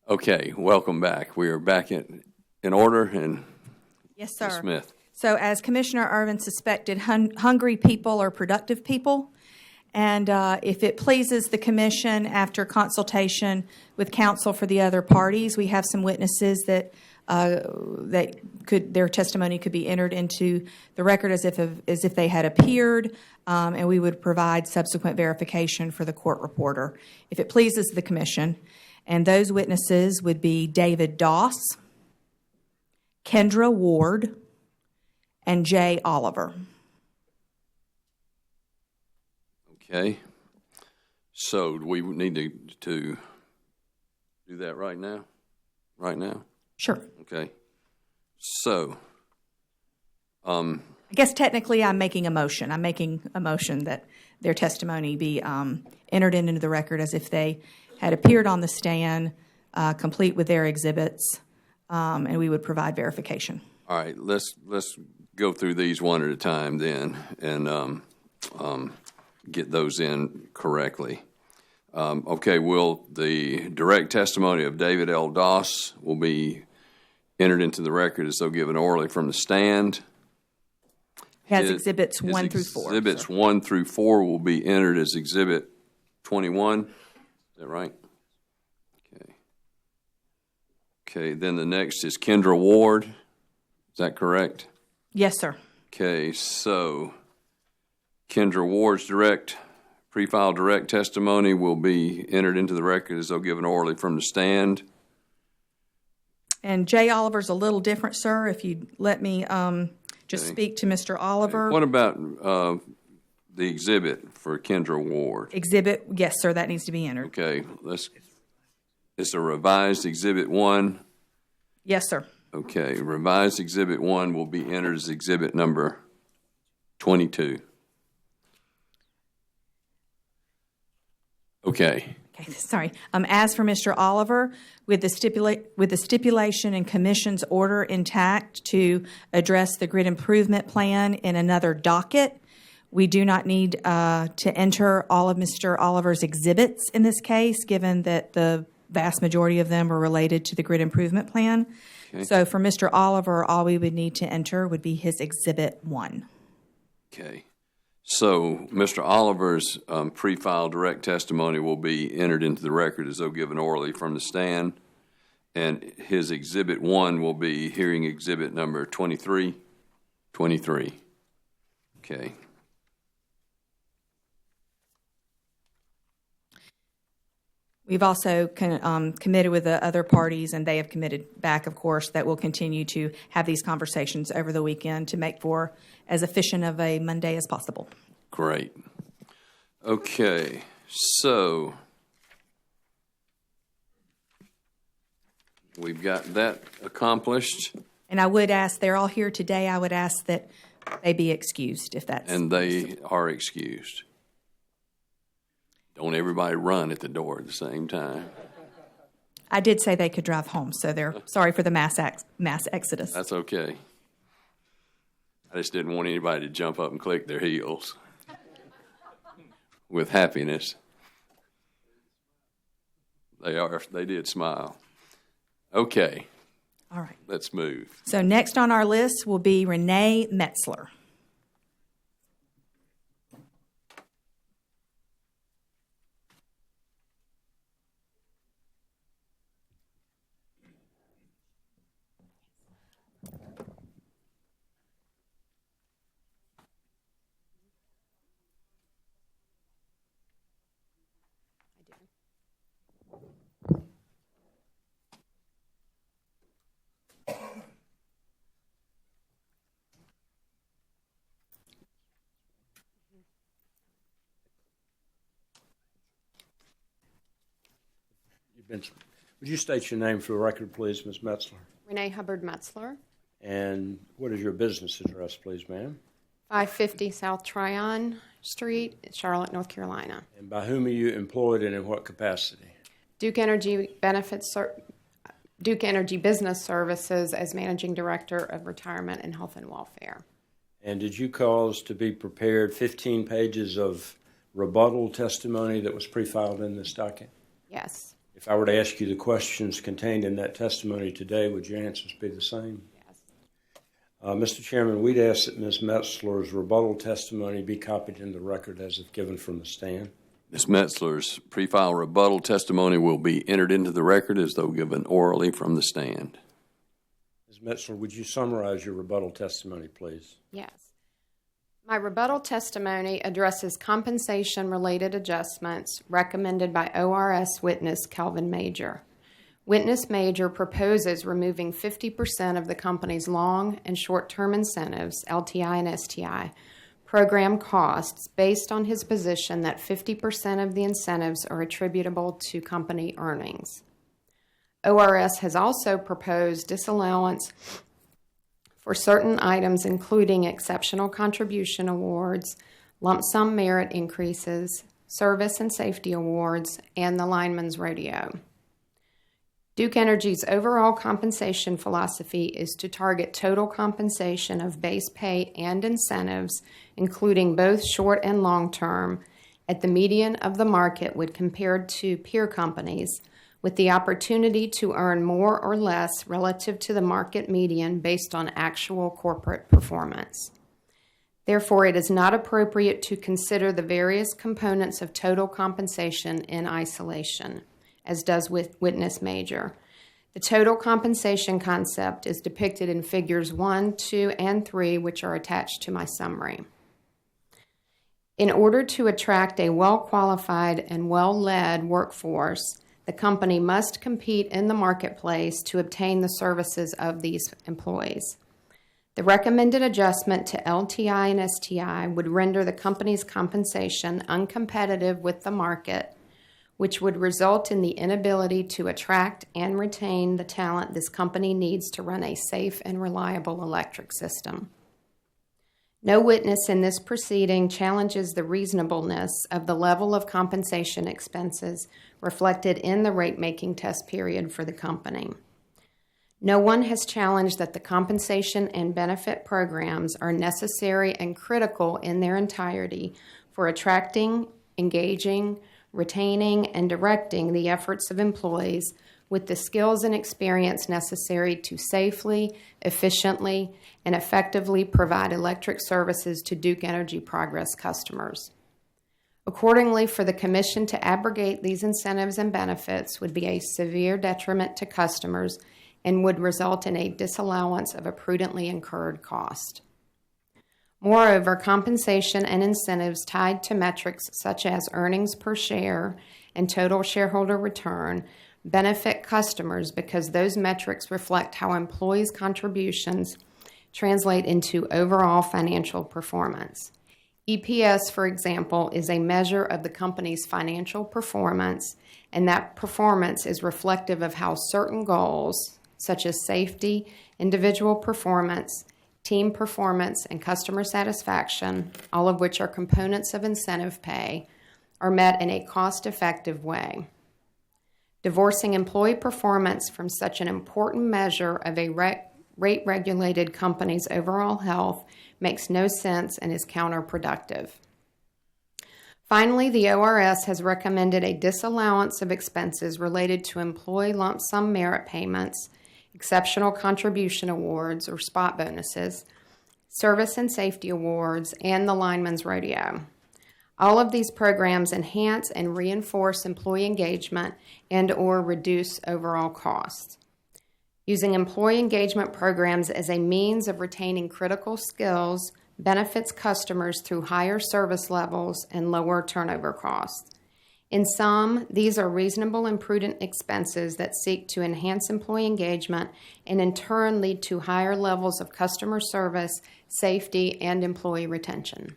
Okay, welcome back. We are back in order, and Yes, sir. Ms. Smith. So as Commissioner Irvin suspected, hungry people are productive people. And if it pleases the commission, after consultation with counsel for the other parties, we have some witnesses that their testimony could be entered into the record as if they had appeared, and we would provide subsequent verification for the court reporter if it pleases the commission. And those witnesses would be David Doss, Kendra Ward, and Jay Oliver. Okay. So do we need to do that right now? Right now? Sure. Okay. So, I guess technically I'm making a motion. I'm making a motion that their testimony be entered into the record as if they had appeared on the stand, complete with their exhibits, and we would provide verification. all right, let's go through these one at a time then, and get those in correctly. Okay, will the direct testimony of David L. Doss will be entered into the record as though given orally from the stand. It has exhibits 1 through 4. Exhibits 1 through 4 will be entered as Exhibit 21. Is that right? Okay. Okay, then the next is Kendra Ward. Is that correct? Yes, sir. Okay, so Kendra Ward's pre-file direct testimony will be entered into the record as though given orally from the stand. And Jay Oliver's a little different, sir. If you'd let me just speak to Mr. Oliver. What about the exhibit for Kendra Ward? Exhibit, yes, sir, that needs to be entered. Okay, it's a revised Exhibit 1. Yes, sir. Okay, revised Exhibit 1 will be entered as Exhibit number 22. Okay. Okay, sorry. As for Mr. Oliver, with the stipulation and commission's order intact to address the grid improvement plan in another docket, we do not need to enter all of Mr. Oliver's exhibits in this case, given that the vast majority of them are related to the grid improvement plan. Okay. So for Mr. Oliver, all we would need to enter would be his Exhibit 1. Okay. So Mr. Oliver's pre-file direct testimony will be entered into the record as though given orally from the stand, and his Exhibit 1 will be hearing Exhibit number 23. 23. Okay. We've also committed with the other parties, and they have committed back, of course, that we'll continue to have these conversations over the weekend to make for as efficient of a Monday as possible. Great. Okay, so we've got that accomplished. And I would ask, they're all here today, I would ask that they be excused if that's... And they are excused. Don't everybody run at the door at the same time. I did say they could drive home, so they're sorry for the mass exodus. That's okay. I just didn't want anybody to jump up and click their heels with happiness. They did smile. Okay. All right. Let's move. So next on our list will be Renee Metzler. Would you state your name for the record, please, Ms. Metzler? Renee Hubbard Metzler. And what is your business address, please, ma'am? 550 South Tryon Street, Charlotte, North Carolina. And by whom are you employed and in what capacity? Duke Energy Business Services as Managing Director of Retirement and Health and Welfare. And did you cause to be prepared 15 pages of rebuttal testimony that was pre-filed in this docket? Yes. If I were to ask you the questions contained in that testimony today, would your answers be the same? Yes. Mr. Chairman, we'd ask that Ms. Metzler's rebuttal testimony be copied in the record as if given from the stand. Ms. Metzler's pre-file rebuttal testimony will be entered into the record as though given orally from the stand. Ms. Metzler, would you summarize your rebuttal testimony, please? Yes. My rebuttal testimony addresses compensation-related adjustments recommended by ORS witness Kelvin Major. Witness Major proposes removing 50% of the company's long and short-term incentives, LTI and STI, program costs based on his position that 50% of the incentives are attributable to company earnings. ORS has also proposed disallowance for certain items, including exceptional contribution awards, lump sum merit increases, service and safety awards, and the lineman's rodeo. Duke Energy's overall compensation philosophy is to target total compensation of base pay and incentives, including both short and long term, at the median of the market when compared to peer companies, with the opportunity to earn more or less relative to the market median based on actual corporate performance. Therefore, it is not appropriate to consider the various components of total compensation in isolation, as does with Witness Major. The total compensation concept is depicted in figures 1, 2, and 3, which are attached to my summary. In order to attract a well-qualified and well-led workforce, the company must compete in the marketplace to obtain the services of these employees. The recommended adjustment to LTI and STI would render the company's compensation uncompetitive with the market, which would result in the inability to attract and retain the talent this company needs to run a safe and reliable electric system. No witness in this proceeding challenges the reasonableness of the level of compensation expenses reflected in the rate-making test period for the company. No one has challenged that the compensation and benefit programs are necessary and critical in their entirety for attracting, engaging, retaining, and directing the efforts of employees with the skills and experience necessary to safely, efficiently, and effectively provide electric services to Duke Energy Progress customers. Accordingly, for the Commission to abrogate these incentives and benefits would be a severe detriment to customers and would result in a disallowance of a prudently incurred cost. Moreover, compensation and incentives tied to metrics such as earnings per share and total shareholder return benefit customers because those metrics reflect how employees' contributions translate into overall financial performance. EPS, for example, is a measure of the company's financial performance, and that performance is reflective of how certain goals, such as safety, individual performance, team performance, and customer satisfaction, all of which are components of incentive pay, are met in a cost-effective way. Divorcing employee performance from such an important measure of a rate-regulated company's overall health makes no sense and is counterproductive. Finally, the ORS has recommended a disallowance of expenses related to employee lump sum merit payments, exceptional contribution awards or spot bonuses, service and safety awards, and the lineman's rodeo. All of these programs enhance and reinforce employee engagement and/or reduce overall costs. Using employee engagement programs as a means of retaining critical skills benefits customers through higher service levels and lower turnover costs. In sum, these are reasonable and prudent expenses that seek to enhance employee engagement and in turn lead to higher levels of customer service, safety, and employee retention.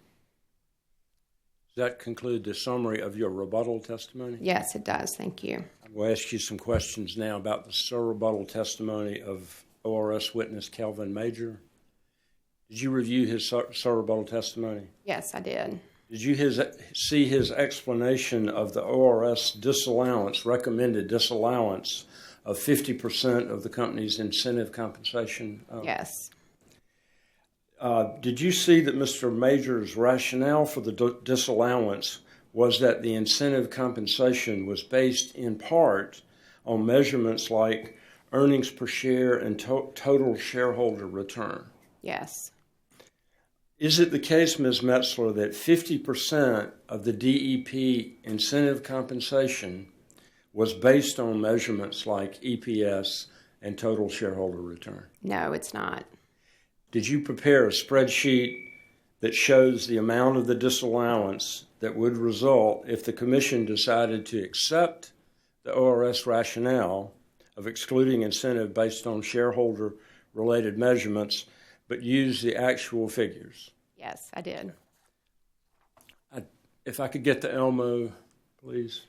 Does that conclude the summary of your rebuttal testimony? Yes, it does. Thank you. We'll ask you some questions now about the rebuttal testimony of ORS witness Kelvin Major. Did you review his rebuttal testimony? Yes, I did. Did you see his explanation of the ORS disallowance, recommended disallowance of 50% of the company's incentive compensation? Yes. Did you see that Mr. Major's rationale for the disallowance was that the incentive compensation was based in part on measurements like earnings per share and total shareholder return. Yes. Is it the case, Ms. Metzler, that 50% of the DEP incentive compensation was based on measurements like EPS and total shareholder return? No, it's not. Did you prepare a spreadsheet that shows the amount of the disallowance that would result if the Commission decided to accept the ORS rationale of excluding incentive based on shareholder-related measurements, but use the actual figures? Yes, I did. If I could get the Elmo, please.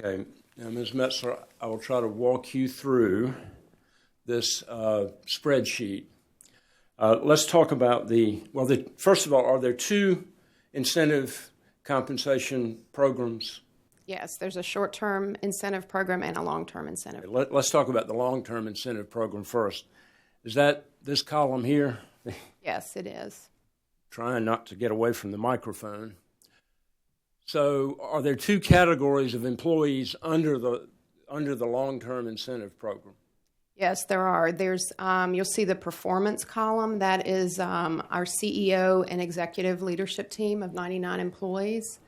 Okay, now Ms. Metzler, I will try to walk you through this spreadsheet. Let's talk about first of all, are there two incentive compensation programs? Yes, there's a short-term incentive program and a long-term incentive. Let's talk about the long-term incentive program first. Is that this column here? Yes, it is. Trying not to get away from the microphone. So are there two categories of employees under the long-term incentive program? Yes, there are. There's you'll see the performance column. That is our CEO and executive leadership team of 99 employees.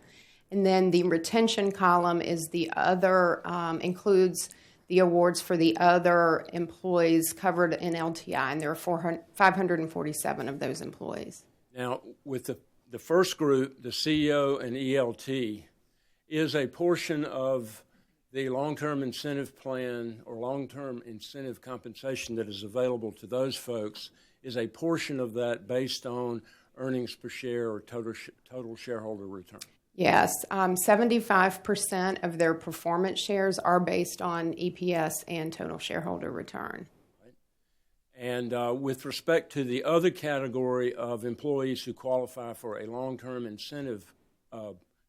And then the retention column is the other, includes the awards for the other employees covered in LTI, and there are 547 of those employees. Now, with the first group, the CEO and ELT, is a portion of the long-term incentive plan or long-term incentive compensation that is available to those folks, is a portion of that based on earnings per share or total shareholder return? Yes, 75% of their performance shares are based on EPS and total shareholder return. And with respect to the other category of employees who qualify for a long-term incentive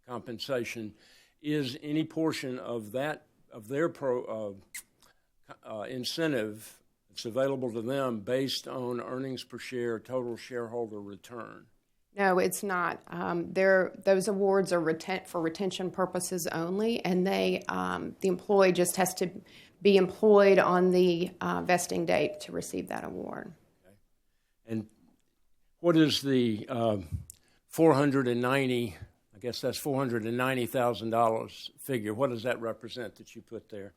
compensation, is any portion of their incentive that's available to them based on earnings per share, total shareholder return? No, it's not. Those awards are for retention purposes only, and the employee just has to be employed on the vesting date to receive that award. Okay. And what is the $490,000? I guess that's $490,000 figure. What does that represent that you put there?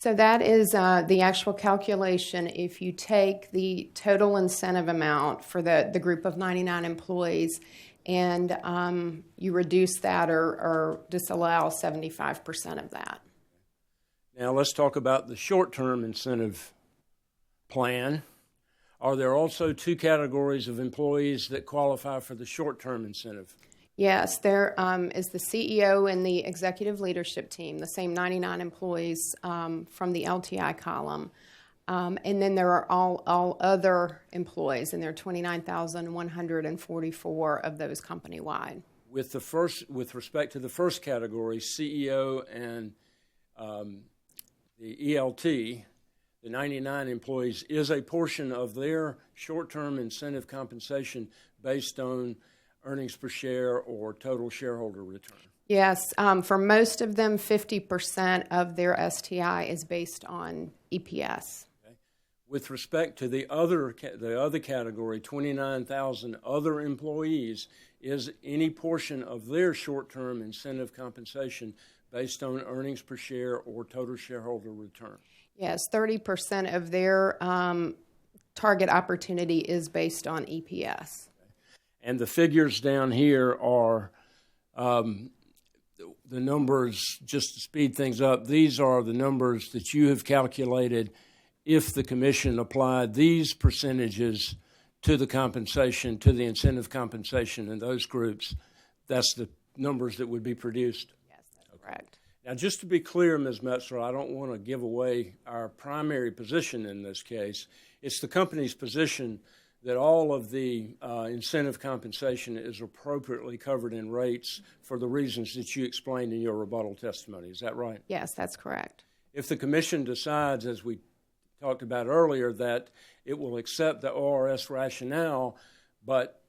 So that is the actual calculation. If you take the total incentive amount for the group of 99 employees and you reduce that or disallow 75% of that. Now let's talk about the short-term incentive plan. Are there also two categories of employees that qualify for the short-term incentive? Yes, there is the CEO and the executive leadership team, the same 99 employees from the LTI column. And then there are all other employees, and there are 29,144 of those company-wide. With respect to the first category, CEO and the ELT, the 99 employees, is a portion of their short-term incentive compensation based on earnings per share or total shareholder return? Yes, for most of them, 50% of their STI is based on EPS. Okay. With respect to the other category, 29,000 other employees, is any portion of their short-term incentive compensation based on earnings per share or total shareholder return? Yes, 30% of their target opportunity is based on EPS. And the figures down here are the numbers, just to speed things up, these are the numbers that you have calculated if the Commission applied these percentages to the compensation, to the incentive compensation in those groups. That's the numbers that would be produced? Yes, that's correct. Now, just to be clear, Ms. Metzler, I don't want to give away our primary position in this case. It's the company's position that all of the incentive compensation is appropriately covered in rates for the reasons that you explained in your rebuttal testimony. Is that right? Yes, that's correct. If the commission decides, as we talked about earlier, that it will accept the ORS rationale, but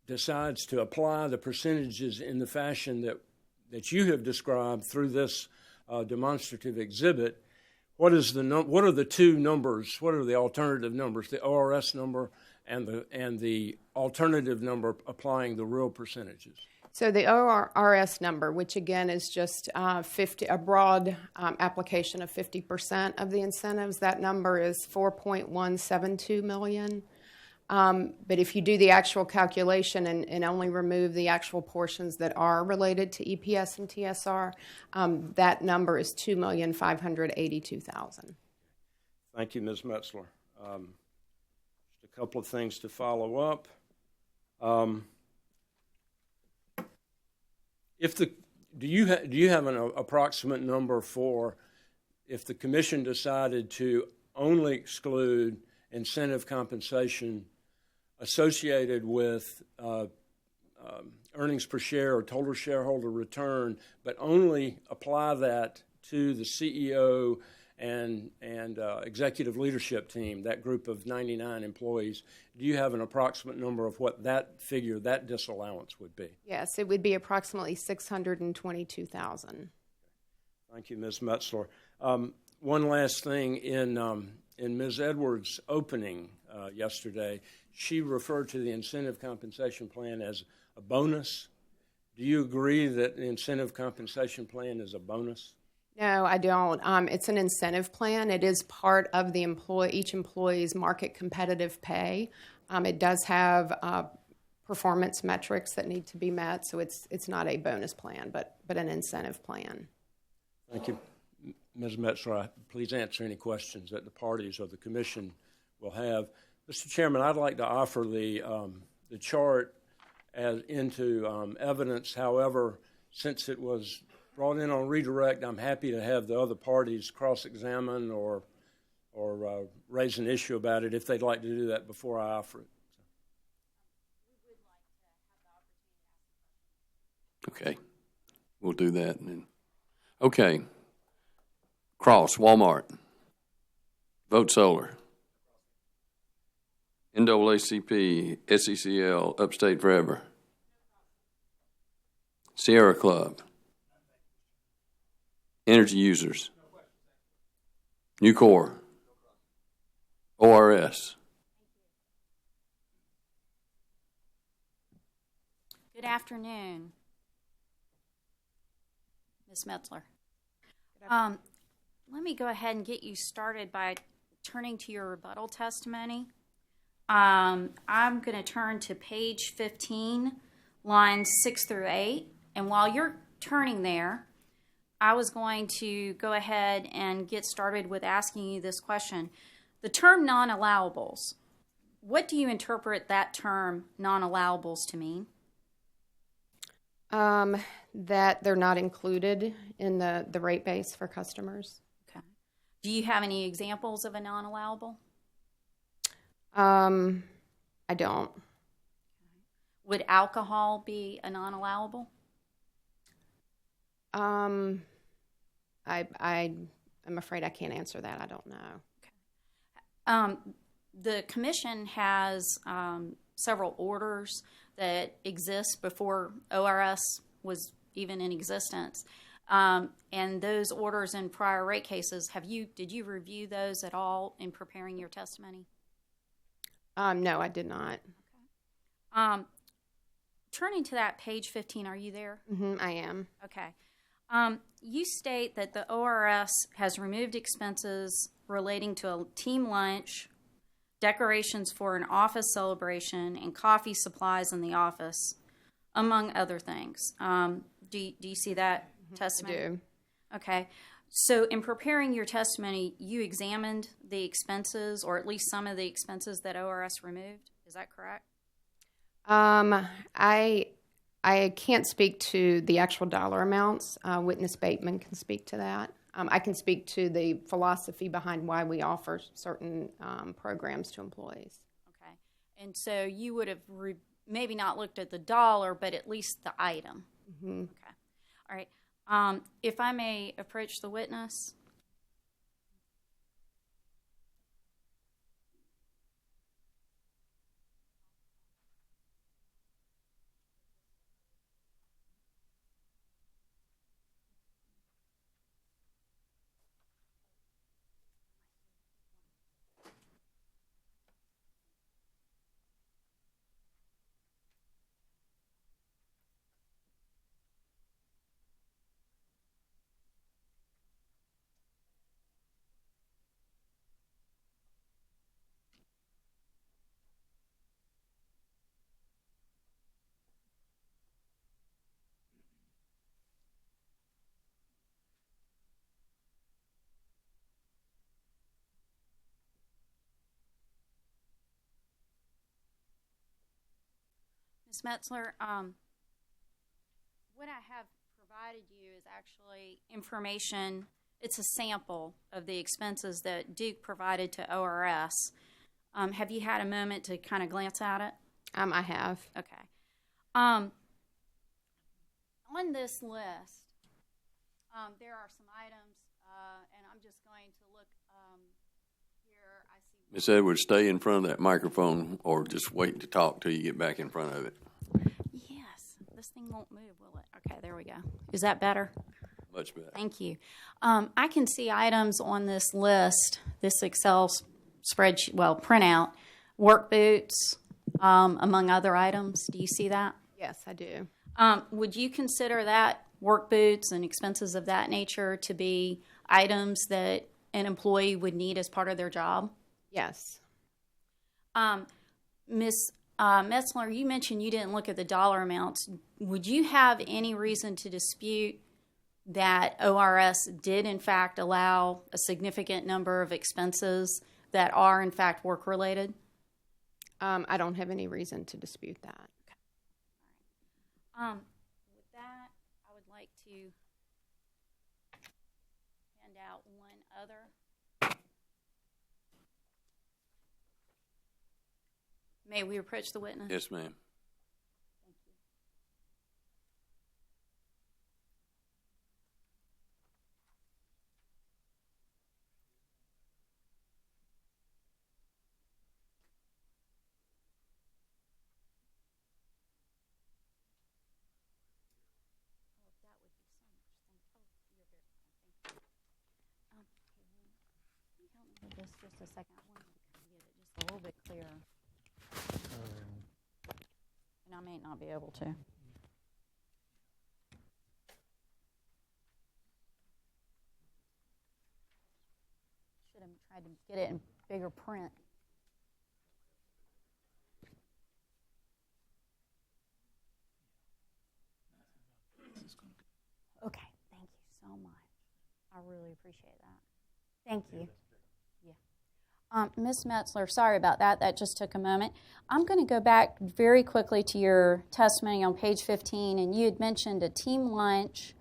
decides to apply the percentages in the fashion that you have described through this demonstrative exhibit, what are the two numbers? What are the alternative numbers? The ORS number and the alternative number applying the real percentages. So the ORS number, which again is just a broad application of 50% of the incentives, that number is $4.172 million. But if you do the actual calculation and only remove the actual portions that are related to EPS and TSR, that number is $2,582,000. Thank you, Ms. Metzler. Just a couple of things to follow up. Do you have an approximate number for if the commission decided to only exclude incentive compensation associated with earnings per share or total shareholder return, but only apply that to the CEO and executive leadership team, that group of 99 employees? Do you have an approximate number of what that figure, that disallowance would be? Yes, it would be approximately $622,000. Thank you, Ms. Metzler. One last thing, in Ms. Edwards' opening yesterday, she referred to the incentive compensation plan as a bonus. Do you agree that the incentive compensation plan is a bonus? No, I don't. It's an incentive plan. It is part of the each employee's market competitive pay. It does have performance metrics that need to be met, so it's not a bonus plan, but an incentive plan. Thank you, Ms. Metzler. Please answer any questions that the parties or the commission will have. Mr. Chairman, I'd like to offer the chart into evidence. However, since it was brought in on redirect, I'm happy to have the other parties cross-examine or raise an issue about it if they'd like to do that before I offer it. Okay, we'll do that. And then. Okay, Cross, Walmart, Vote Solar, NAACP, SECL, Upstate Forever, Sierra Club, Energy Users, Nucor, ORS. Good afternoon, Ms. Metzler. Let me go ahead and get you started by turning to your rebuttal testimony. I'm going to turn to page 15, lines 6 through 8. And while you're turning there, I was going to go ahead and get started with asking you this question. The term non-allowables, what do you interpret that term non-allowables to mean? That they're not included in the rate base for customers. Okay. Do you have any examples of a non-allowable? I don't. Would alcohol be a non-allowable? I'm afraid I can't answer that. I don't know. Okay. The commission has several orders that exist before ORS was even in existence, and those orders in prior rate cases. Did you review those at all in preparing your testimony? No, I did not. Okay. Turning to that page 15, are you there? Mm-hmm, I am. Okay. You state that the ORS has removed expenses relating to a team lunch, decorations for an office celebration, and coffee supplies in the office, among other things. Do you see that testimony? I do. Okay. So in preparing your testimony, you examined the expenses, or at least some of the expenses that ORS removed. Is that correct? I can't speak to the actual dollar amounts. Witness Bateman can speak to that. I can speak to the philosophy behind why we offer certain programs to employees. Okay. And so you would have maybe not looked at the dollar, but at least the item. Mm-hmm. Okay. All right. If I may approach the witness. Ms. Metzler, what I have provided you is actually information. It's a sample of the expenses that Duke provided to ORS. Have you had a moment to kind of glance at it? I have. Okay. On this list, there are some items, and I'm just going to look here. I see. Ms. Edwards, stay in front of that microphone or just wait to talk till you get back in front of it. Yes, this thing won't move, will it? Okay, there we go. Is that better? Much better. Thank you. I can see items on this list, this Excel spreadsheet, printout, work boots, among other items. Do you see that? Yes, I do. Would you consider that work boots and expenses of that nature to be items that an employee would need as part of their job? Yes. Ms. Metzler, you mentioned you didn't look at the dollar amounts. Would you have any reason to dispute that ORS did, in fact, allow a significant number of expenses that are, in fact, work-related? I don't have any reason to dispute that. With that, I would like to hand out one other. May we approach the witness? Yes, ma'am. Thank you. This just a second. I wanted to get it just a little bit clearer. And I may not be able to. Should have tried to get it in bigger print. Okay, thank you so much. I really appreciate that. Thank you. Ms. Metzler, sorry about that. That just took a moment. I'm going to go back very quickly to your testimony on page 15, and you had mentioned a team lunch,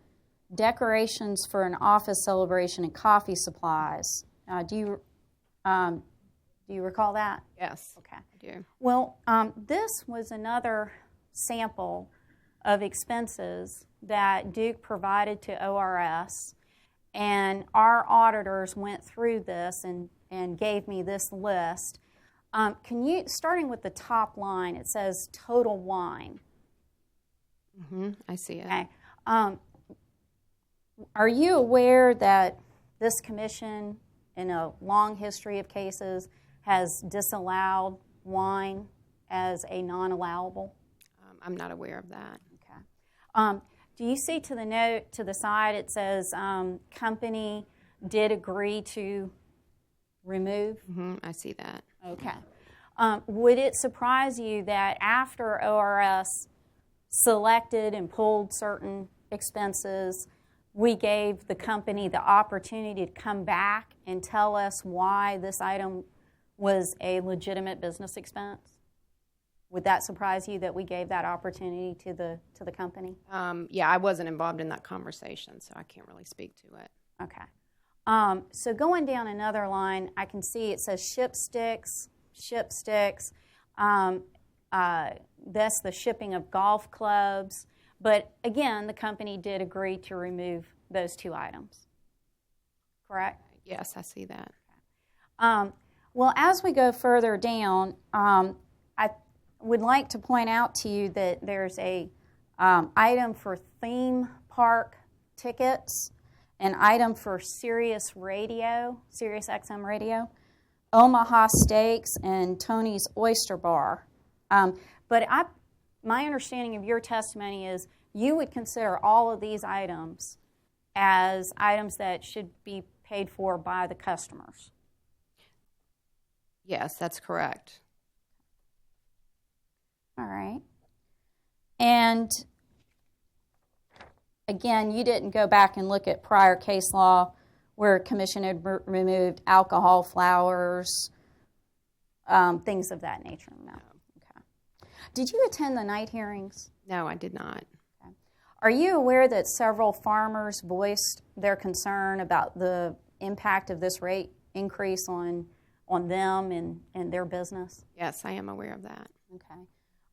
decorations for an office celebration, and coffee supplies. Do you recall that? Yes. Okay. I do. Well, this was another sample of expenses that Duke provided to ORS, and our auditors went through this and gave me this list. Can you, starting with the top line, it says total wine. Mm-hmm. I see it. Okay. Are you aware that this commission, in a long history of cases, has disallowed wine as a non-allowable? I'm not aware of that. Okay. Do you see to the note to the side it says company did agree to remove? Mm-hmm. I see that. Okay. Would it surprise you that after ORS selected and pulled certain expenses, we gave the company the opportunity to come back and tell us why this item was a legitimate business expense? Would that surprise you that we gave that opportunity to the company? Yeah, I wasn't involved in that conversation, so I can't really speak to it. Okay. So going down another line, I can see it says ship sticks. That's the shipping of golf clubs. But again, the company did agree to remove those two items. Correct? Yes, I see that. Well, as we go further down, I would like to point out to you that there's a item for theme park tickets, an item for Sirius XM radio, Omaha Steaks, and Tony's Oyster Bar. But my understanding of your testimony is you would consider all of these items as items that should be paid for by the customers. Yes, that's correct. All right. And again, you didn't go back and look at prior case law where a commission had removed alcohol, flowers, things of that nature. No. Okay. Did you attend the night hearings? No, I did not. Okay. Are you aware that several farmers voiced their concern about the impact of this rate increase on them and their business? Yes, I am aware of that. Okay.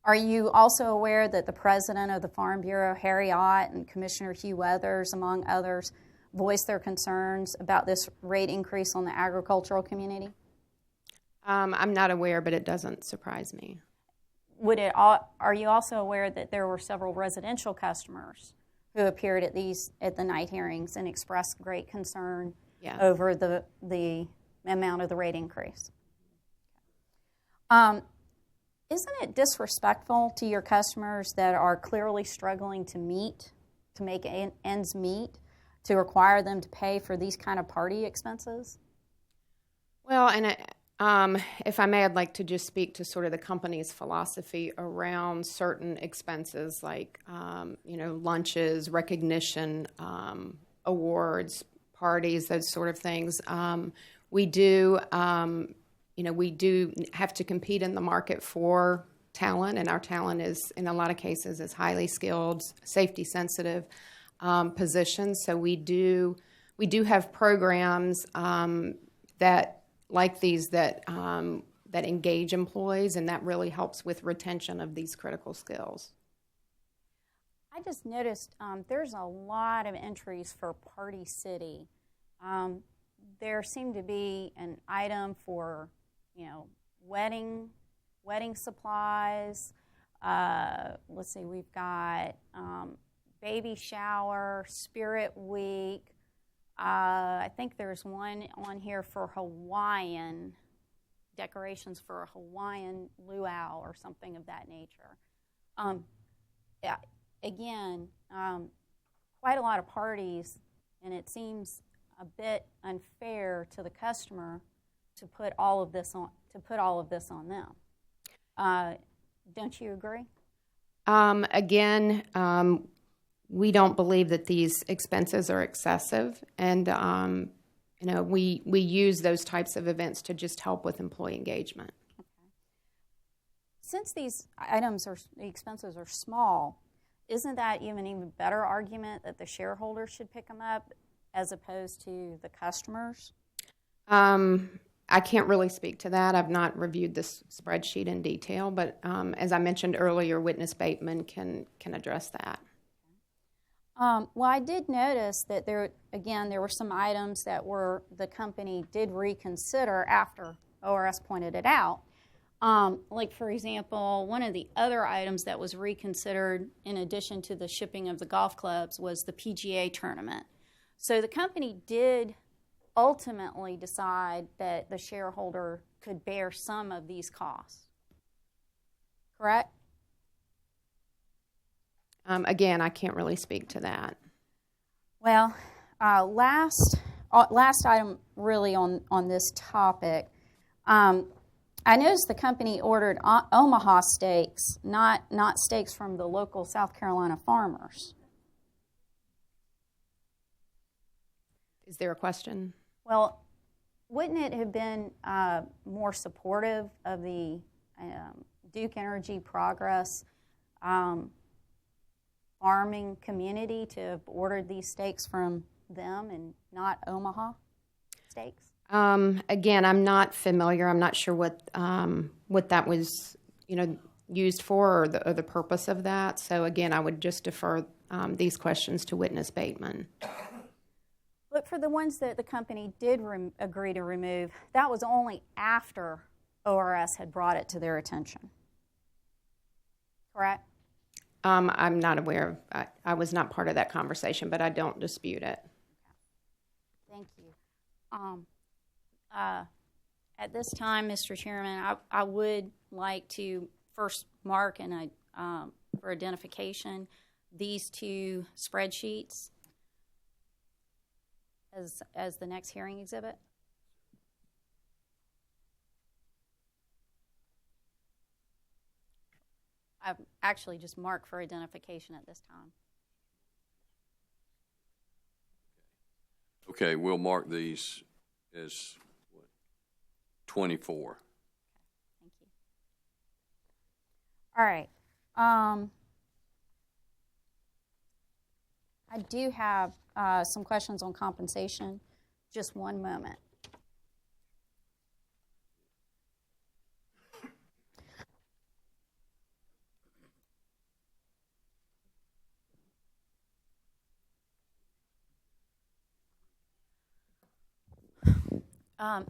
Are you also aware that the president of the Farm Bureau, Harry Ott, and Commissioner Hugh Weathers, among others, voiced their concerns about this rate increase on the agricultural community? I'm not aware, but it doesn't surprise me. Are you also aware that there were several residential customers who appeared at the night hearings and expressed great concern over the amount of the rate increase? Isn't it disrespectful to your customers that are clearly struggling to make ends meet, to require them to pay for these kind of party expenses? Well, and if I may, I'd like to just speak to sort of the company's philosophy around certain expenses like, lunches, recognition, awards, parties, those sort of things. We do have to compete in the market for talent, and our talent is, in a lot of cases, is highly skilled, safety-sensitive positions. So we do have programs that engage employees, and that really helps with retention of these critical skills. I just noticed there's a lot of entries for Party City. There seemed to be an item for wedding supplies. Let's see, we've got baby shower, Spirit Week. I think there's one on here for Hawaiian, decorations for a Hawaiian luau or something of that nature. Again, quite a lot of parties, and it seems a bit unfair to the customer to put all of this on them. Don't you agree? Again, we don't believe that these expenses are excessive, and we use those types of events to just help with employee engagement. Okay. Since these the expenses are small, isn't that even better argument that the shareholders should pick them up as opposed to the customers? I can't really speak to that. I've not reviewed this spreadsheet in detail, but as I mentioned earlier, Witness Bateman can address that. Well, I did notice that there were some items that the company did reconsider after ORS pointed it out. Like, for example, one of the other items that was reconsidered in addition to the shipping of the golf clubs was the PGA tournament. So the company did ultimately decide that the shareholder could bear some of these costs. Correct? Again, I can't really speak to that. Well, last item really on this topic, I noticed the company ordered Omaha steaks, not steaks from the local South Carolina farmers. Is there a question? Well, wouldn't it have been more supportive of the Duke Energy Progress farming community to have ordered these steaks from them and not Omaha steaks? Again, I'm not familiar. I'm not sure what that was used for, or the purpose of that. So again, I would just defer these questions to witness Bateman. But for the ones that the company did agree to remove, that was only after ORS had brought it to their attention. Correct? I'm not aware of, I was not part of that conversation, but I don't dispute it. Thank you. At this time, Mr. Chairman, I would like to first mark for identification these two spreadsheets as the next hearing exhibit. I've actually just marked for identification at this time. Okay, we'll mark these as 24. Thank you. All right. I do have some questions on compensation. Just one moment.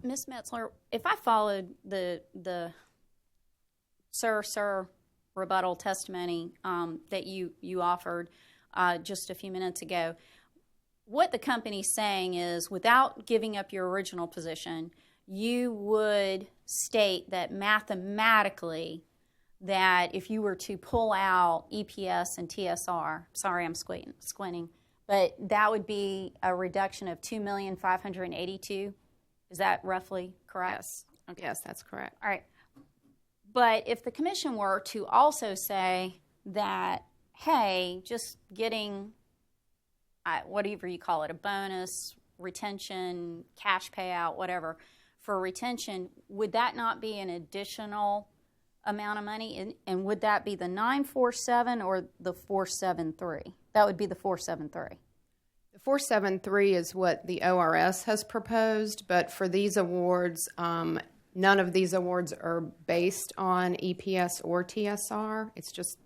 Ms. Metzler, if I followed the sir rebuttal testimony that you offered just a few minutes ago, what the company's saying is, without giving up your original position, you would state that mathematically that if you were to pull out EPS and TSR, sorry I'm squinting, but that would be a reduction of $2,582,000. Is that roughly correct? Yes. Okay. Yes, that's correct. All right. But if the commission were to also say that, hey, just getting whatever you call it, a bonus, retention, cash payout, whatever, for retention, would that not be an additional amount of money? And would that be the 947 or the 473? That would be the 473. The 473 is what the ORS has proposed, but for these awards, none of these awards are based on EPS or TSR.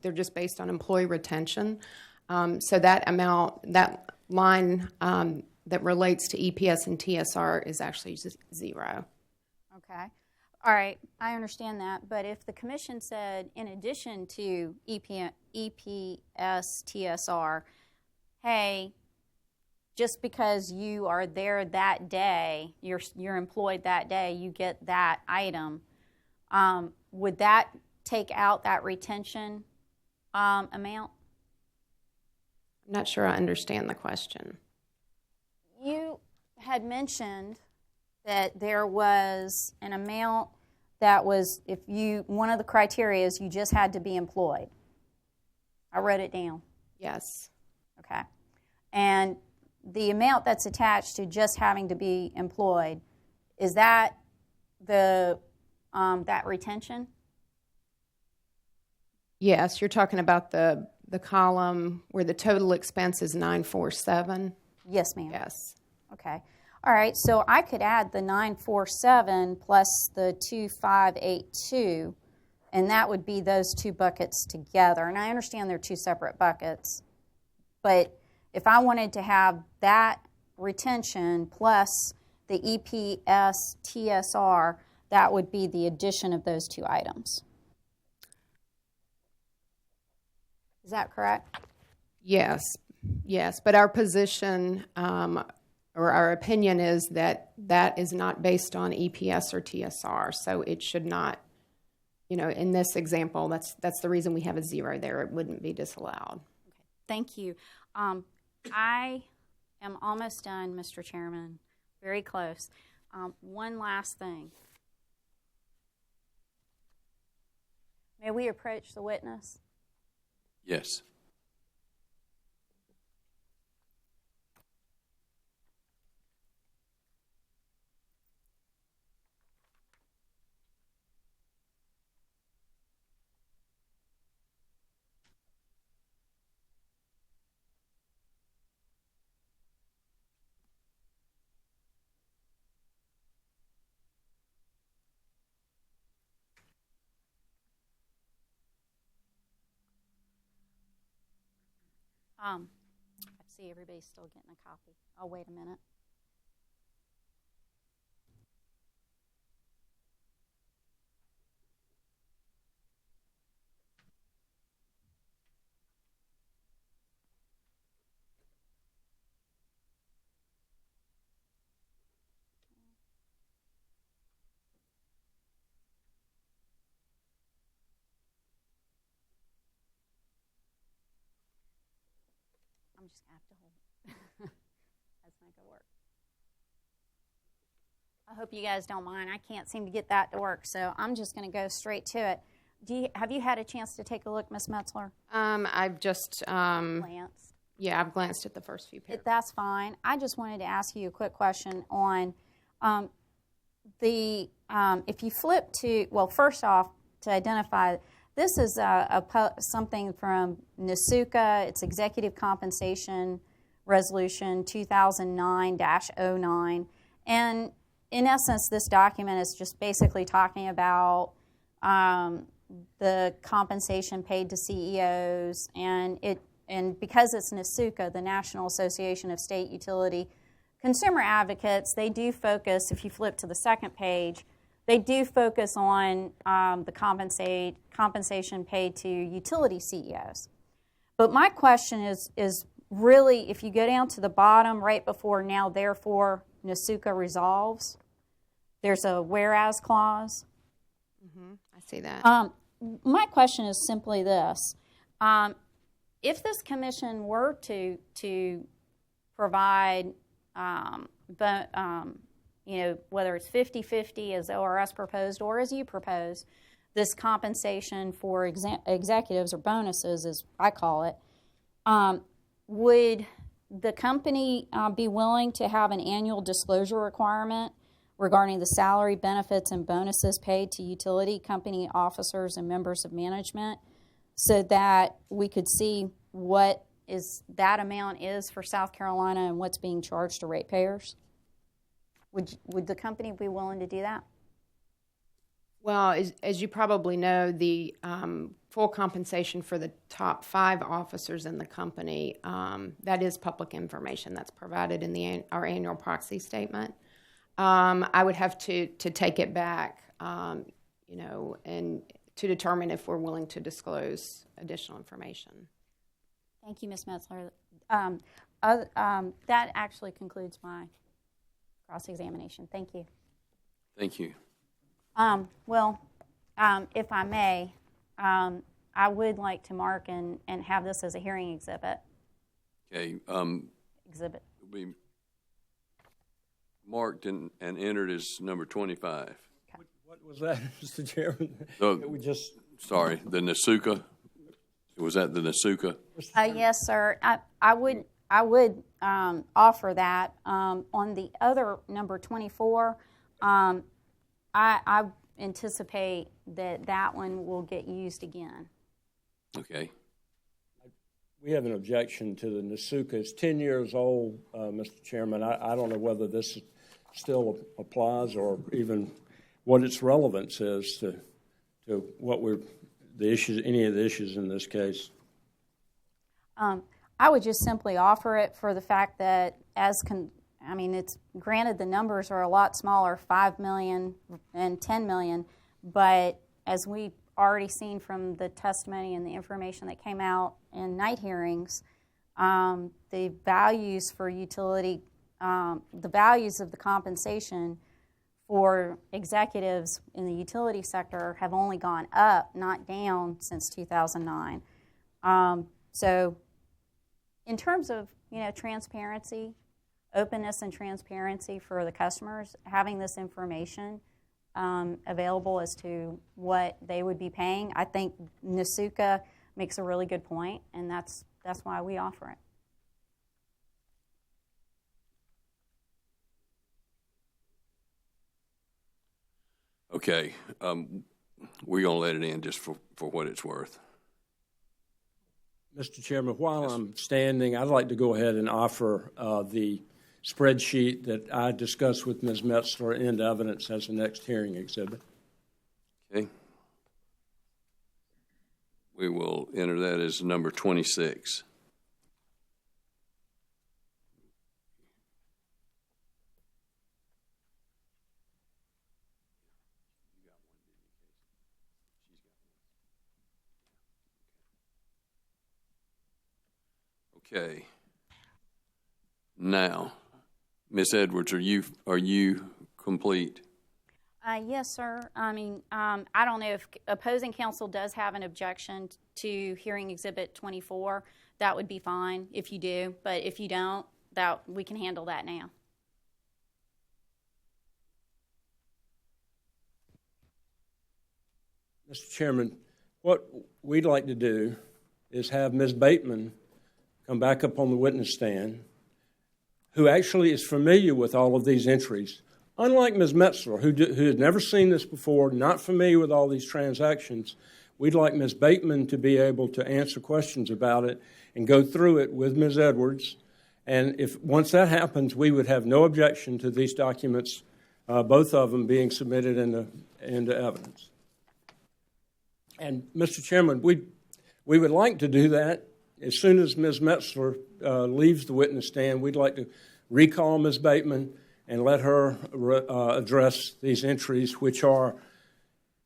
They're just based on employee retention. So that amount, that line that relates to EPS and TSR is actually zero. Okay. All right. I understand that. But if the commission said, in addition to EPS, TSR, hey, just because you are there that day, you're employed that day, you get that item, would that take out that retention amount? I'm not sure I understand the question. You had mentioned that there was an amount that was, one of the criteria is you just had to be employed. I wrote it down. Yes. Okay. And the amount that's attached to just having to be employed, is that that retention? Yes, you're talking about the column where the total expense is 947. Yes, ma'am. Yes. Okay. All right. So I could add the 947 plus the 2582, and that would be those two buckets together. And I understand they're two separate buckets, but if I wanted to have that retention plus the EPS TSR, that would be the addition of those two items. Is that correct? Yes. Yes. But our position or our opinion is that that is not based on EPS or TSR. So it should not, in this example, that's the reason we have a zero there. It wouldn't be disallowed. Okay. Thank you. I am almost done, Mr. Chairman. Very close. One last thing. May we approach the witness? Yes. I see everybody's still getting a copy. I'll wait a minute. I'm just going to have to hold it. That's not going to work. I hope you guys don't mind. I can't seem to get that to work, so I'm just going to go straight to it. Have you had a chance to take a look, Ms. Metzler? I've just Glanced. Yeah, I've glanced at the first few paragraphs. That's fine. I just wanted to ask you a quick question on if you flip to, well, first off, to identify, this is something from NSUCA. It's Executive Compensation Resolution 2009-09. And in essence, this document is just basically talking about the compensation paid to CEOs. And because it's NSUCA, the National Association of State Utility Consumer Advocates, they do focus, if you flip to the second page, they do focus on the compensation paid to utility CEOs. But my question is really, if you go down to the bottom right before now, therefore, NSUCA resolves, there's a whereas clause. Mm-hmm. I see that. My question is simply this. If this commission were to provide, whether it's 50-50 as ORS proposed or as you propose, this compensation for executives or bonuses, as I call it, would the company be willing to have an annual disclosure requirement regarding the salary, benefits, and bonuses paid to utility company officers and members of management so that we could see what that amount is for South Carolina and what's being charged to ratepayers? Would the company be willing to do that? Well, as you probably know, the full compensation for the top 5 officers in the company, that is public information that's provided in our annual proxy statement. I would have to take it back, and to determine if we're willing to disclose additional information. Thank you, Ms. Metzler. That actually concludes my cross-examination. Thank you. Thank you. If I may, I would like to mark and have this as a hearing exhibit. Okay. Exhibit. It'll be marked and entered as number 25. Okay. What was that, Mr. Chairman? Sorry, the NSUCA. Was that the NSUCA? Yes, sir. I would offer that. On the other number 24, I anticipate that one will get used again. Okay. We have an objection to the NSUCA. It's 10 years old, Mr. Chairman. I don't know whether this still applies or even what its relevance is to what any of the issues in this case. I would just simply offer it for the fact that it's granted the numbers are a lot smaller, 5 million and 10 million, but as we've already seen from the testimony and the information that came out in night hearings, the values for utility, the values of the compensation for executives in the utility sector have only gone up, not down, since 2009. So in terms of transparency, openness and transparency for the customers, having this information available as to what they would be paying, I think NSUCA makes a really good point, and that's why we offer it. Okay. We're going to let it in just for what it's worth. Mr. Chairman, while I'm standing, I'd like to go ahead and offer the spreadsheet that I discussed with Ms. Metzler into evidence as the next hearing exhibit. Okay. We will enter that as number 26. Okay. Now, Ms. Edwards, are you complete? Yes, sir. I mean, I don't know if opposing counsel does have an objection to hearing Exhibit 24. That would be fine if you do, but if you don't, that we can handle that now. Mr. Chairman, what we'd like to do is have Ms. Bateman come back up on the witness stand, who actually is familiar with all of these entries. Unlike Ms. Metzler, who had never seen this before, not familiar with all these transactions, we'd like Ms. Bateman to be able to answer questions about it and go through it with Ms. Edwards. And if once that happens, we would have no objection to these documents, both of them being submitted into evidence. And, Mr. Chairman, we would like to do that as soon as Ms. Metzler leaves the witness stand. We'd like to recall Ms. Bateman and let her address these entries, which are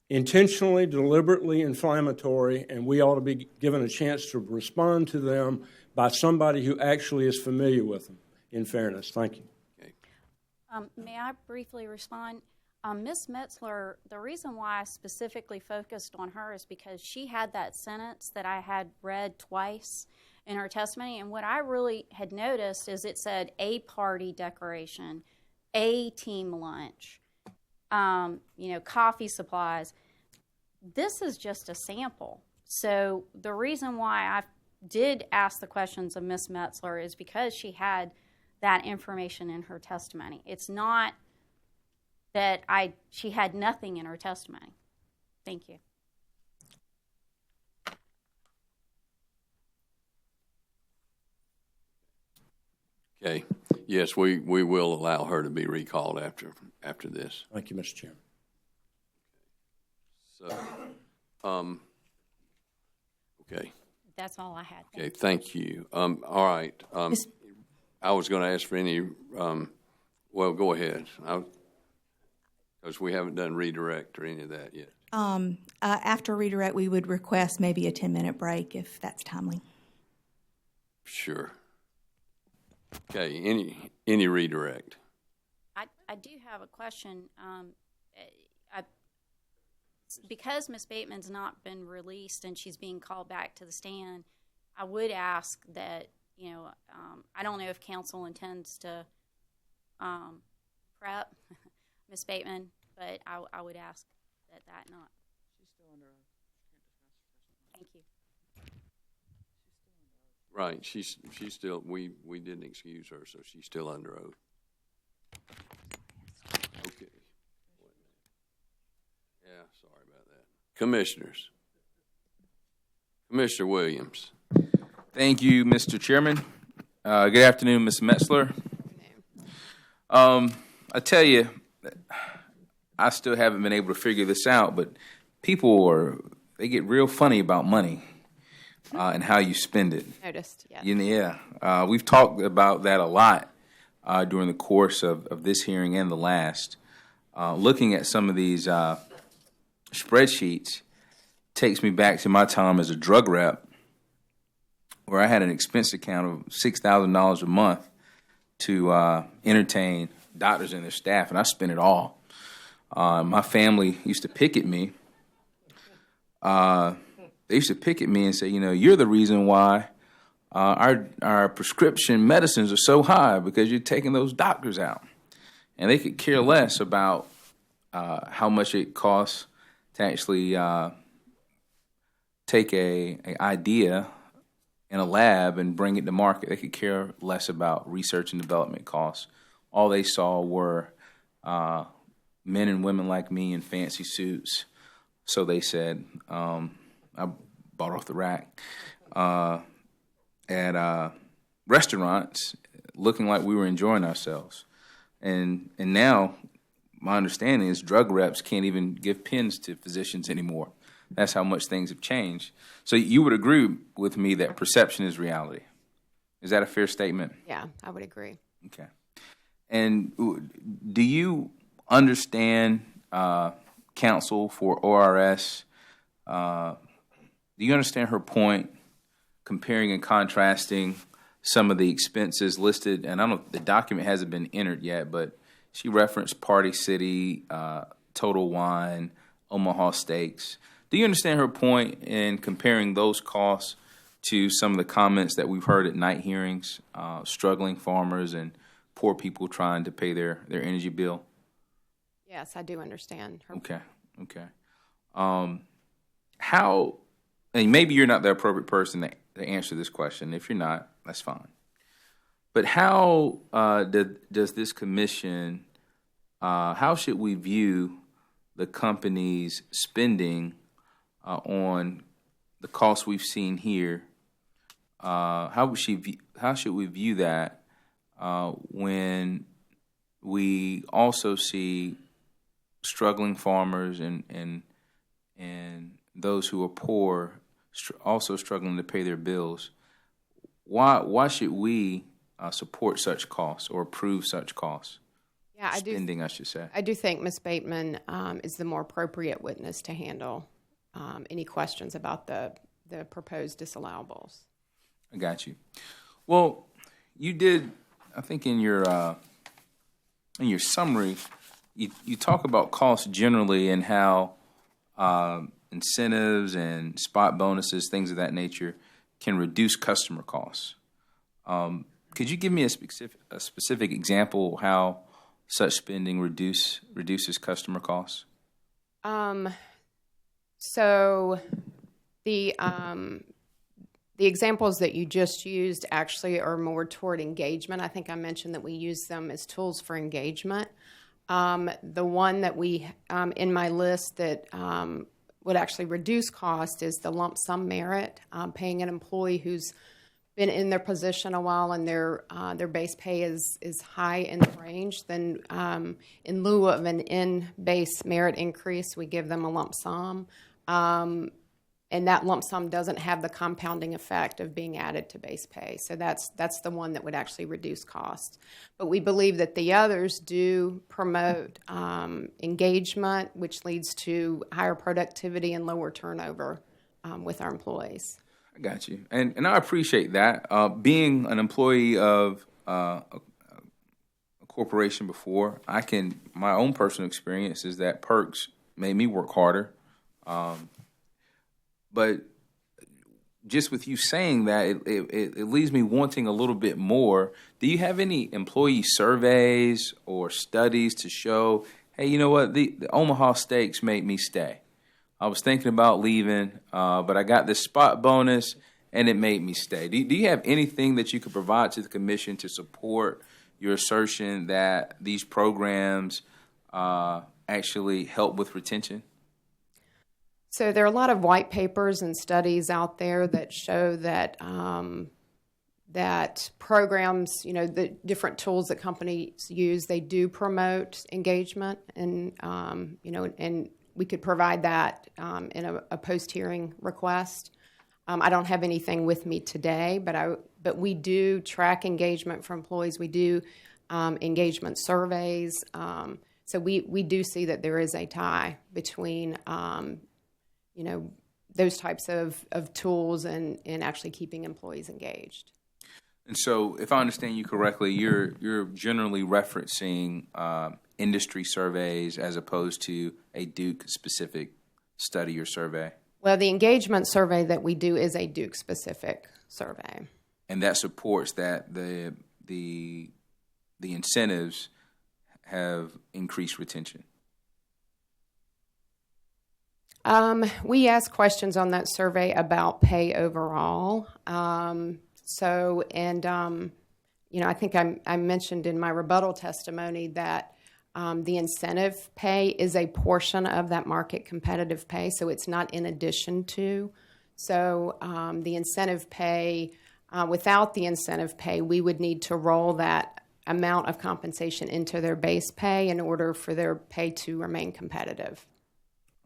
intentionally, deliberately inflammatory, and we ought to be given a chance to respond to them by somebody who actually is familiar with them, in fairness. Thank you. Okay. May I briefly respond? Ms. Metzler, the reason why I specifically focused on her is because she had that sentence that I had read twice in her testimony, and what I really had noticed is it said a party decoration, a team lunch, coffee supplies. This is just a sample. So the reason why I did ask the questions of Ms. Metzler is because she had that information in her testimony. It's not that she had nothing in her testimony. Thank you. Okay. Yes, we will allow her to be recalled after this. Thank you, Mr. Chairman. So, okay. That's all I had. Okay, thank you. All right. I was going to ask for any, well, go ahead. Because we haven't done redirect or any of that yet. After redirect, we would request maybe a 10-minute break if that's timely. Sure. Okay, any redirect? I do have a question. Because Ms. Bateman's not been released and she's being called back to the stand, I would ask that, I don't know if counsel intends to prep Ms. Bateman, but I would ask that not. She's still under oath. Thank you. Right, she's still, we didn't excuse her, so she's still under oath. Okay. Yeah, sorry about that. Commissioners. Commissioner Williams. Thank you, Mr. Chairman. Good afternoon, Ms. Metzler. I tell you, I still haven't been able to figure this out, but people they get real funny about money and how you spend it. Noticed, yes. Yeah. We've talked about that a lot during the course of this hearing and the last. Looking at some of these spreadsheets takes me back to my time as a drug rep, where I had an expense account of $6,000 a month to entertain doctors and their staff, and I spent it all. My family used to pick at me. They used to pick at me and say, you're the reason why our prescription medicines are so high, because you're taking those doctors out. And they could care less about how much it costs to actually take an idea in a lab and bring it to market. They could care less about research and development costs. All they saw were men and women like me in fancy suits. So they said, I bought off the rack, at restaurants looking like we were enjoying ourselves. And now my understanding is drug reps can't even give pens to physicians anymore. That's how much things have changed. So you would agree with me that perception is reality. Is that a fair statement? Yeah, I would agree. Okay. And do you understand counsel for ORS? Do you understand her point, comparing and contrasting some of the expenses listed, and I don't, the document hasn't been entered yet, but she referenced Party City, Total Wine, Omaha Steaks. Do you understand her point in comparing those costs to some of the comments that we've heard at night hearings, struggling farmers and poor people trying to pay their energy bill? Yes, I do understand her. Okay. How, and maybe you're not the appropriate person to answer this question. If you're not, that's fine. But how does this commission, how should we view the company's spending on the costs we've seen here? How should we view that when we also see struggling farmers and those who are poor also struggling to pay their bills? Why should we support such costs or approve such costs? Yeah, spending, I should say. I do think Ms. Bateman is the more appropriate witness to handle any questions about the proposed disallowables. I got you. Well, you did, I think in your summary, you talk about costs generally and how incentives and spot bonuses, things of that nature, can reduce customer costs. Could you give me a specific example how such spending reduces customer costs? So the examples that you just used actually are more toward engagement. I think I mentioned that we use them as tools for engagement. The one that we, in my list that would actually reduce cost is the lump sum merit, paying an employee who's been in their position a while and their base pay is high in the range. Then in lieu of an in-base merit increase, we give them a lump sum. And that lump sum doesn't have the compounding effect of being added to base pay. So that's the one that would actually reduce cost. But we believe that the others do promote engagement, which leads to higher productivity and lower turnover with our employees. I got you. And I appreciate that. Being an employee of a corporation before, my own personal experience is that perks made me work harder. But just with you saying that, it leaves me wanting a little bit more. Do you have any employee surveys or studies to show, hey, you know what, the Omaha Steaks made me stay? I was thinking about leaving, but I got this spot bonus, and it made me stay. Do you have anything that you could provide to the commission to support your assertion that these programs actually help with retention? So there are a lot of white papers and studies out there that show that that programs, the different tools that companies use, they do promote engagement, and and we could provide that in a post-hearing request. I don't have anything with me today, but we do track engagement for employees. We do engagement surveys. So we do see that there is a tie between those types of tools and actually keeping employees engaged. And so, if I understand you correctly, you're generally referencing industry surveys as opposed to a Duke-specific study or survey? Well, the engagement survey that we do is a Duke-specific survey. And that supports that the incentives have increased retention? We ask questions on that survey about pay overall. I think I mentioned in my rebuttal testimony that the incentive pay is a portion of that market competitive pay, so it's not in addition to. So the incentive pay, without the incentive pay, we would need to roll that amount of compensation into their base pay in order for their pay to remain competitive.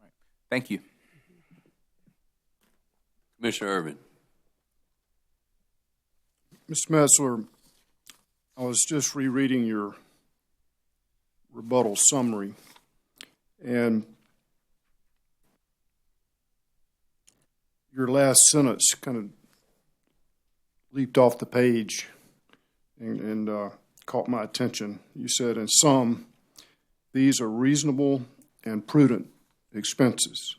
Right. Thank you. Commissioner Irvin. Mr. Metzler, I was just rereading your rebuttal summary, and your last sentence kind of leaped off the page and caught my attention. You said, in sum, these are reasonable and prudent expenses.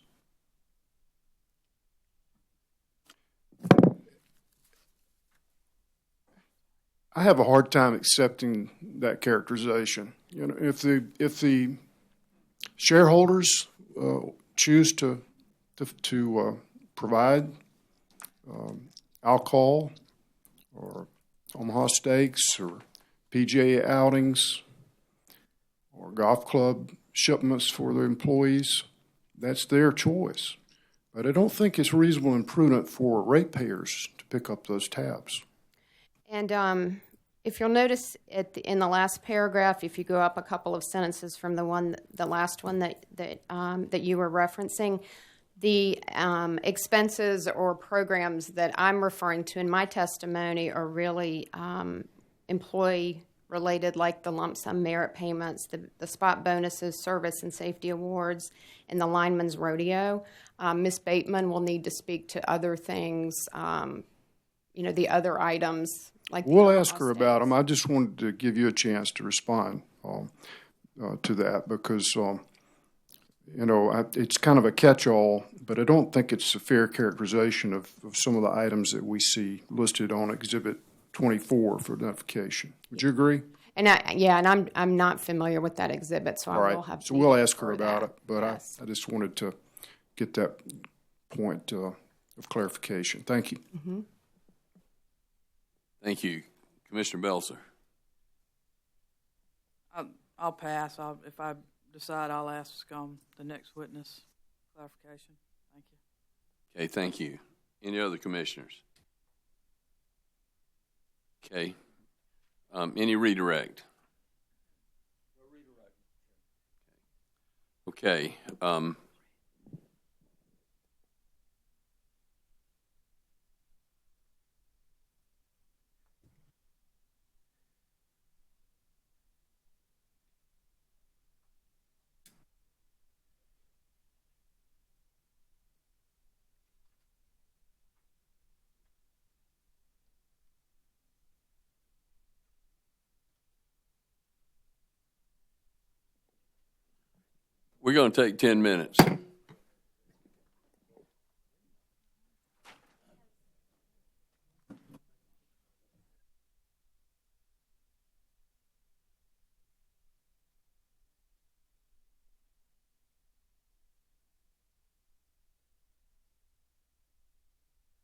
I have a hard time accepting that characterization. You know, if the shareholders choose to provide alcohol or Omaha Steaks or PGA outings or golf club shipments for their employees, that's their choice. But I don't think it's reasonable and prudent for ratepayers to pick up those tabs. And if you'll notice in the last paragraph, if you go up a couple of sentences from the last one that you were referencing, the expenses or programs that I'm referring to in my testimony are really employee related, like the lump sum merit payments, the spot bonuses, service and safety awards, and the lineman's rodeo. Ms. Bateman will need to speak to other things, the other items. We'll ask her about them. I just wanted to give you a chance to respond to that because, it's kind of a catch-all, but I don't think it's a fair characterization of some of the items that we see listed on Exhibit 24 for identification. Would you agree? And I'm not familiar with that exhibit, so I will have to. So we'll ask her about it, but yes. I just wanted to get that point of clarification. Thank you. Mm-hmm. Thank you. Commissioner Belzer. I'll pass. If I decide, I'll ask the next witness clarification. Thank you. Okay, thank you. Any other commissioners? Okay. Any redirect? No redirect. Okay. We're going to take 10 minutes.